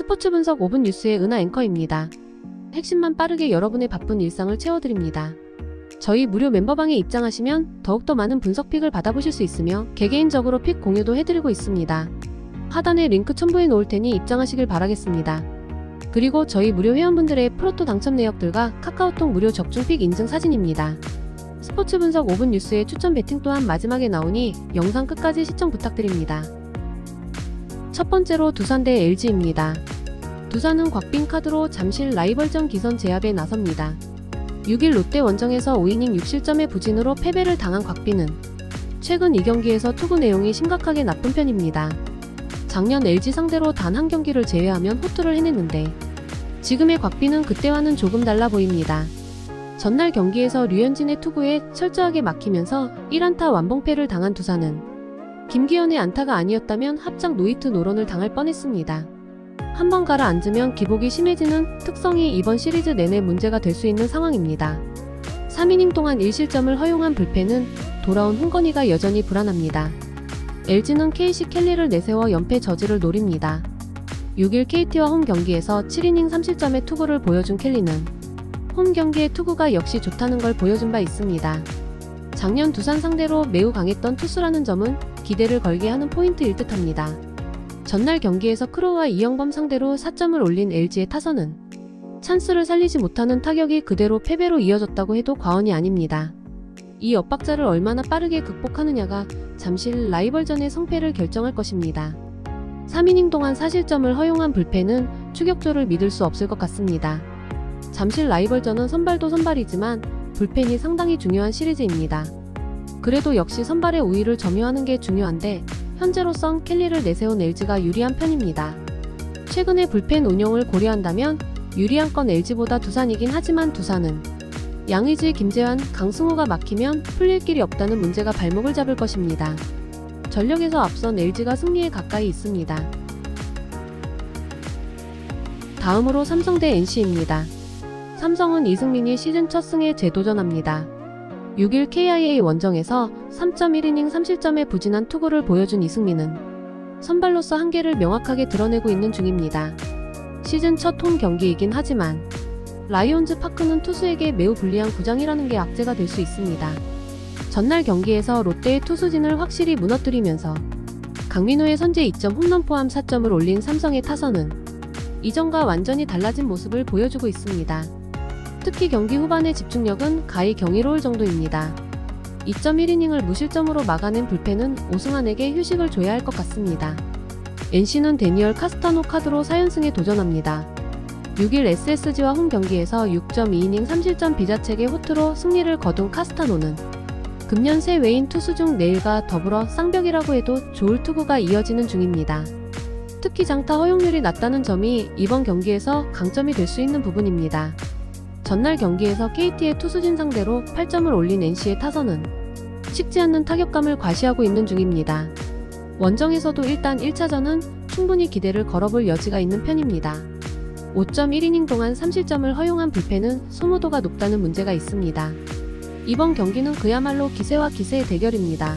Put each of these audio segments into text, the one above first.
스포츠 분석 5분 뉴스의 은하 앵커입니다. 핵심만 빠르게 여러분의 바쁜 일상을 채워드립니다. 저희 무료 멤버방에 입장하시면 더욱더 많은 분석픽을 받아보실 수 있으며 개개인적으로 픽 공유도 해드리고 있습니다. 하단에 링크 첨부해 놓을 테니 입장하시길 바라겠습니다. 그리고 저희 무료 회원분들의 프로토 당첨 내역들과 카카오톡 무료 적중픽 인증 사진입니다. 스포츠 분석 5분 뉴스의 추천 배팅 또한 마지막에 나오니 영상 끝까지 시청 부탁드립니다. 첫 번째로 두산 대 LG입니다. 두산은 곽빈 카드로 잠실 라이벌전 기선 제압에 나섭니다. 6일 롯데 원정에서 5이닝 6실점의 부진으로 패배를 당한 곽빈은 최근 2경기에서 투구 내용이 심각하게 나쁜 편입니다. 작년 LG 상대로 단 한 경기를 제외하면 호투를 해냈는데 지금의 곽빈은 그때와는 조금 달라 보입니다. 전날 경기에서 류현진의 투구에 철저하게 막히면서 1안타 완봉패를 당한 두산은 김기현의 안타가 아니었다면 합작 노히트 노런을 당할 뻔했습니다. 한번 가라앉으면 기복이 심해지는 특성이 이번 시리즈 내내 문제가 될 수 있는 상황입니다. 3이닝 동안 1실점을 허용한 불펜은 돌아온 홍건희가 여전히 불안합니다. LG는 KC 켈리를 내세워 연패 저지를 노립니다. 6일 KT와 홈 경기에서 7이닝 3실점의 투구를 보여준 켈리는 홈 경기의 투구가 역시 좋다는 걸 보여준 바 있습니다. 작년 두산 상대로 매우 강했던 투수라는 점은 기대를 걸게 하는 포인트일 듯합니다. 전날 경기에서 크로우와 이영범 상대로 4점을 올린 LG의 타선은 찬스를 살리지 못하는 타격이 그대로 패배로 이어졌다고 해도 과언이 아닙니다. 이 엇박자를 얼마나 빠르게 극복하느냐가 잠실 라이벌전의 성패를 결정할 것입니다. 3이닝 동안 4실점을 허용한 불펜은 추격조를 믿을 수 없을 것 같습니다. 잠실 라이벌전은 선발도 선발이지만 불펜이 상당히 중요한 시리즈입니다. 그래도 역시 선발의 우위를 점유하는 게 중요한데 현재로선 켈리를 내세운 LG가 유리한 편입니다. 최근의 불펜 운용을 고려한다면 유리한 건 LG보다 두산이긴 하지만 두산은 양의지, 김재환, 강승호가 막히면 풀릴 길이 없다는 문제가 발목을 잡을 것입니다. 전력에서 앞선 LG가 승리에 가까이 있습니다. 다음으로 삼성 대 NC입니다. 삼성은 이승민이 시즌 첫 승에 재도전합니다. 6일 KIA 원정에서 3.1이닝 3실점의 부진한 투구를 보여준 이승민은 선발로서 한계를 명확하게 드러내고 있는 중입니다. 시즌 첫 홈 경기이긴 하지만 라이온즈 파크는 투수에게 매우 불리한 구장이라는 게 악재가 될 수 있습니다. 전날 경기에서 롯데의 투수진을 확실히 무너뜨리면서 강민호의 선제 2점 홈런 포함 4점을 올린 삼성의 타선은 이전과 완전히 달라진 모습을 보여주고 있습니다. 특히 경기 후반의 집중력은 가히 경이로울 정도입니다. 2.1이닝을 무실점으로 막아낸 불펜은 오승환에게 휴식을 줘야 할 것 같습니다. NC는 데니얼 카스타노 카드로 4연승에 도전합니다. 6일 SSG와 홈 경기에서 6.2이닝 3실점 비자책의 호투로 승리를 거둔 카스타노는 금년 새 외인 투수 중 내일과 더불어 쌍벽이라고 해도 좋을 투구가 이어지는 중입니다. 특히 장타 허용률이 낮다는 점이 이번 경기에서 강점이 될 수 있는 부분입니다. 전날 경기에서 KT의 투수진 상대로 8점을 올린 NC의 타선은 식지 않는 타격감을 과시하고 있는 중입니다. 원정에서도 일단 1차전은 충분히 기대를 걸어볼 여지가 있는 편입니다. 5.1이닝 동안 3실점을 허용한 불펜은 소모도가 높다는 문제가 있습니다. 이번 경기는 그야말로 기세와 기세의 대결입니다.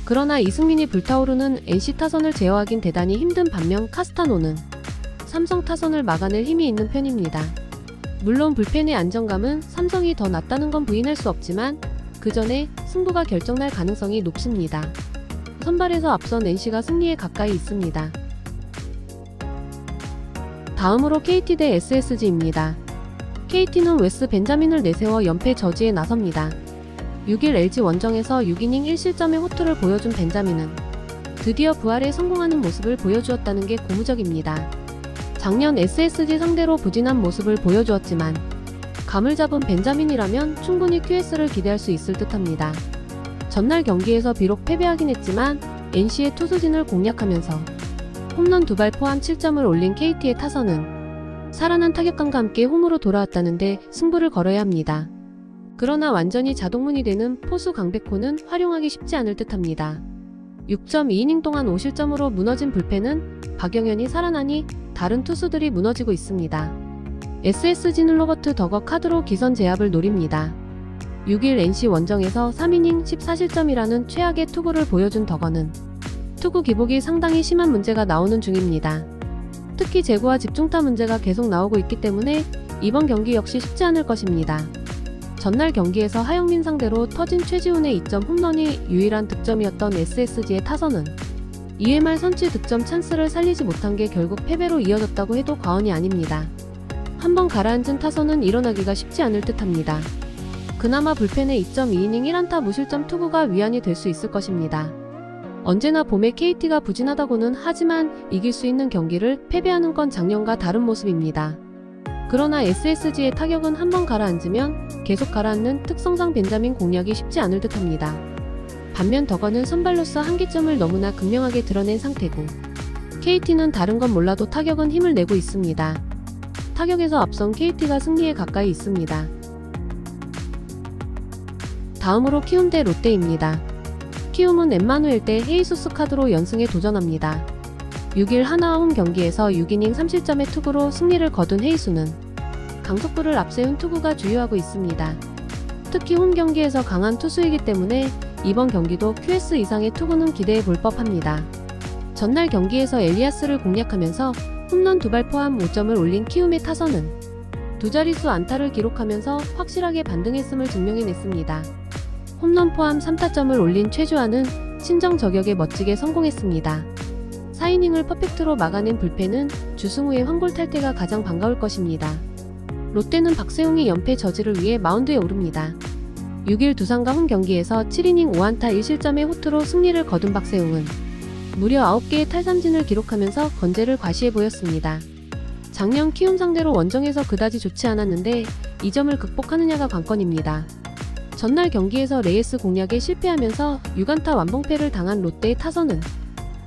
그러나 이승민이 불타오르는 NC 타선을 제어하긴 대단히 힘든 반면 카스타노는 삼성 타선을 막아낼 힘이 있는 편입니다. 물론 불펜의 안정감은 삼성이 더 낫다는 건 부인할 수 없지만 그 전에 승부가 결정날 가능성이 높습니다. 선발에서 앞선 NC가 승리에 가까이 있습니다. 다음으로 KT 대 SSG입니다. KT는 웨스 벤자민을 내세워 연패 저지에 나섭니다. 6일 LG 원정에서 6이닝 1실점의 호투를 보여준 벤자민은 드디어 부활에 성공하는 모습을 보여주었다는 게 고무적입니다. 작년 SSG 상대로 부진한 모습을 보여주었지만 감을 잡은 벤자민이라면 충분히 QS를 기대할 수 있을 듯합니다. 전날 경기에서 비록 패배하긴 했지만 NC의 투수진을 공략하면서 홈런 2발 포함 7점을 올린 KT의 타선은 살아난 타격감과 함께 홈으로 돌아왔다는데 승부를 걸어야 합니다. 그러나 완전히 자동문이 되는 포수 강백호는 활용하기 쉽지 않을 듯합니다. 6.2이닝 동안 5실점으로 무너진 불펜은 박영현이 살아나니 다른 투수들이 무너지고 있습니다. SSG는 로버트 더거 카드로 기선 제압을 노립니다. 6일 NC 원정에서 3이닝 14실점이라는 최악의 투구를 보여준 더거는 투구 기복이 상당히 심한 문제가 나오는 중입니다. 특히 제구와 집중타 문제가 계속 나오고 있기 때문에 이번 경기 역시 쉽지 않을 것입니다. 전날 경기에서 하영민 상대로 터진 최지훈의 2점 홈런이 유일한 득점이었던 SSG의 타선은 2회 말 선취 득점 찬스를 살리지 못한 게 결국 패배로 이어졌다고 해도 과언이 아닙니다. 한번 가라앉은 타선은 일어나기가 쉽지 않을 듯합니다. 그나마 불펜의 2.2이닝 1안타 무실점 투구가 위안이 될 수 있을 것입니다. 언제나 봄에 KT가 부진하다고는 하지만 이길 수 있는 경기를 패배하는 건 작년과 다른 모습입니다. 그러나 SSG의 타격은 한번 가라앉으면 계속 가라앉는 특성상 벤자민 공략이 쉽지 않을 듯합니다. 반면 덕원은 선발로서 한계점을 너무나 극명하게 드러낸 상태고 KT는 다른 건 몰라도 타격은 힘을 내고 있습니다. 타격에서 앞선 KT가 승리에 가까이 있습니다. 다음으로 키움 대 롯데입니다. 키움은 엠마누엘 대 헤이수스 카드로 연승에 도전합니다. 6일 하나와 홈 경기에서 6이닝 3실점의 투구로 승리를 거둔 헤이수는 강속구를 앞세운 투구가 주요하고 있습니다. 특히 홈 경기에서 강한 투수이기 때문에 이번 경기도 QS 이상의 투구는 기대해 볼 법합니다. 전날 경기에서 엘리아스를 공략하면서 홈런 2발 포함 5점을 올린 키움의 타선은 두 자릿수 안타를 기록하면서 확실하게 반등했음을 증명해냈습니다. 홈런 포함 3타점을 올린 최주환은 친정 저격에 멋지게 성공했습니다. 4이닝을 퍼펙트로 막아낸 불펜은 주승 후의 황골 탈퇴가 가장 반가울 것입니다. 롯데는 박세웅이 연패 저지를 위해 마운드에 오릅니다. 6일 두산과 홈 경기에서 7이닝 5안타 1실점의 호투로 승리를 거둔 박세웅은 무려 9개의 탈삼진을 기록하면서 건재를 과시해 보였습니다. 작년 키움 상대로 원정에서 그다지 좋지 않았는데 이 점을 극복하느냐가 관건입니다. 전날 경기에서 레이스 공략에 실패하면서 6안타 완봉패를 당한 롯데의 타선은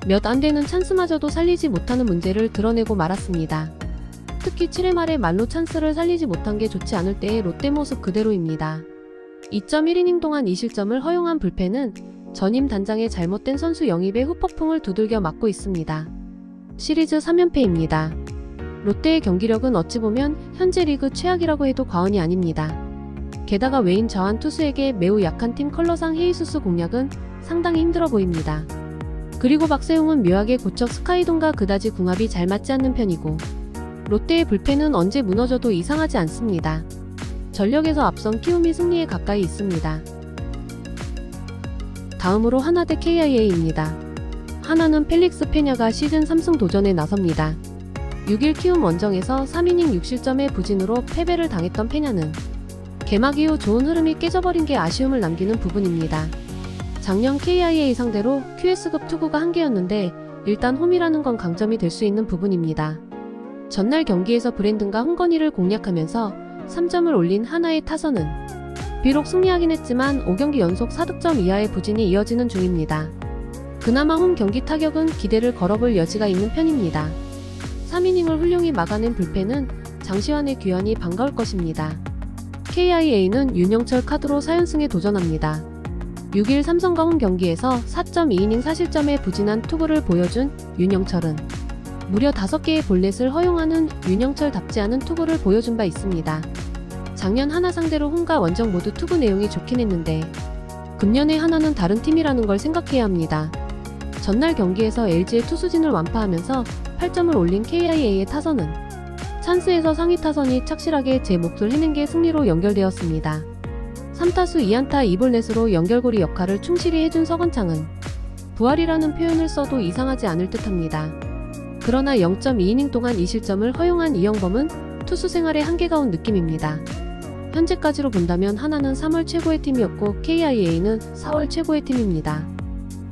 몇 안 되는 찬스마저도 살리지 못하는 문제를 드러내고 말았습니다. 특히 7회 말에 말로 찬스를 살리지 못한 게 좋지 않을 때의 롯데 모습 그대로입니다. 2.1이닝 동안 2실점을 허용한 불펜은 전임 단장의 잘못된 선수 영입에 후폭풍을 두들겨 맞고 있습니다. 시리즈 3연패입니다. 롯데의 경기력은 어찌 보면 현재 리그 최악이라고 해도 과언이 아닙니다. 게다가 외인 저한 투수에게 매우 약한 팀 컬러상 헤이수스 공략은 상당히 힘들어 보입니다. 그리고 박세웅은 묘하게 고척 스카이동과 그다지 궁합이 잘 맞지 않는 편이고 롯데의 불펜은 언제 무너져도 이상하지 않습니다. 전력에서 앞선 키움이 승리에 가까이 있습니다. 다음으로 하나 대 KIA입니다. 하나는 펠릭스 페냐가 시즌 3승 도전에 나섭니다. 6일 키움 원정에서 3이닝 6실점의 부진으로 패배를 당했던 페냐는 개막 이후 좋은 흐름이 깨져버린 게 아쉬움을 남기는 부분입니다. 작년 KIA 상대로 QS급 투구가 한계였는데 일단 홈이라는 건 강점이 될 수 있는 부분입니다. 전날 경기에서 브랜든과 홍건희를 공략하면서 3점을 올린 하나의 타선은 비록 승리하긴 했지만 5경기 연속 4득점 이하의 부진이 이어지는 중입니다. 그나마 홈 경기 타격은 기대를 걸어볼 여지가 있는 편입니다. 3이닝을 훌륭히 막아낸 불펜은 장시환의 귀환이 반가울 것입니다. KIA는 윤영철 카드로 4연승에 도전합니다. 6일 삼성과 홈 경기에서 4.2이닝 4실점의 부진한 투구를 보여준 윤영철은 무려 5개의 볼넷을 허용하는 윤영철답지 않은 투구를 보여준 바 있습니다. 작년 하나 상대로 홈과 원정 모두 투구 내용이 좋긴 했는데 금년의 하나는 다른 팀이라는 걸 생각해야 합니다. 전날 경기에서 LG의 투수진을 완파하면서 8점을 올린 KIA의 타선은 찬스에서 상위 타선이 착실하게 제 몫을 해낸 게 승리로 연결되었습니다. 3타수 2안타 2볼넷으로 연결고리 역할을 충실히 해준 서건창은 부활이라는 표현을 써도 이상하지 않을 듯합니다. 그러나 0.2이닝 동안 2실점을 허용한 이영범은 투수 생활에 한계가 온 느낌입니다. 현재까지로 본다면 하나는 3월 최고의 팀이었고 KIA는 4월 최고의 팀입니다.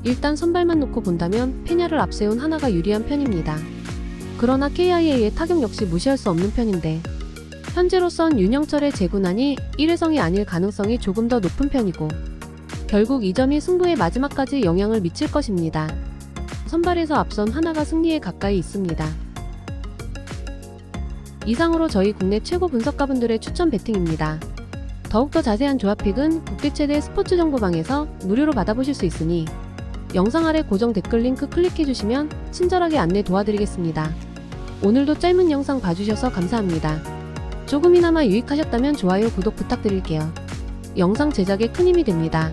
일단 선발만 놓고 본다면 페냐를 앞세운 하나가 유리한 편입니다. 그러나 KIA의 타격 역시 무시할 수 없는 편인데 현재로선 윤영철의 재구난이 1회성이 아닐 가능성이 조금 더 높은 편이고 결국 이 점이 승부의 마지막까지 영향을 미칠 것입니다. 선발에서 앞선 하나가 승리에 가까이 있습니다. 이상으로 저희 국내 최고 분석가분들의 추천 배팅입니다. 더욱더 자세한 조합픽은 국내 최대 스포츠 정보방에서 무료로 받아보실 수 있으니 영상 아래 고정 댓글 링크 클릭해주시면 친절하게 안내 도와드리겠습니다. 오늘도 짧은 영상 봐주셔서 감사합니다. 조금이나마 유익하셨다면 좋아요, 구독 부탁드릴게요. 영상 제작에 큰 힘이 됩니다.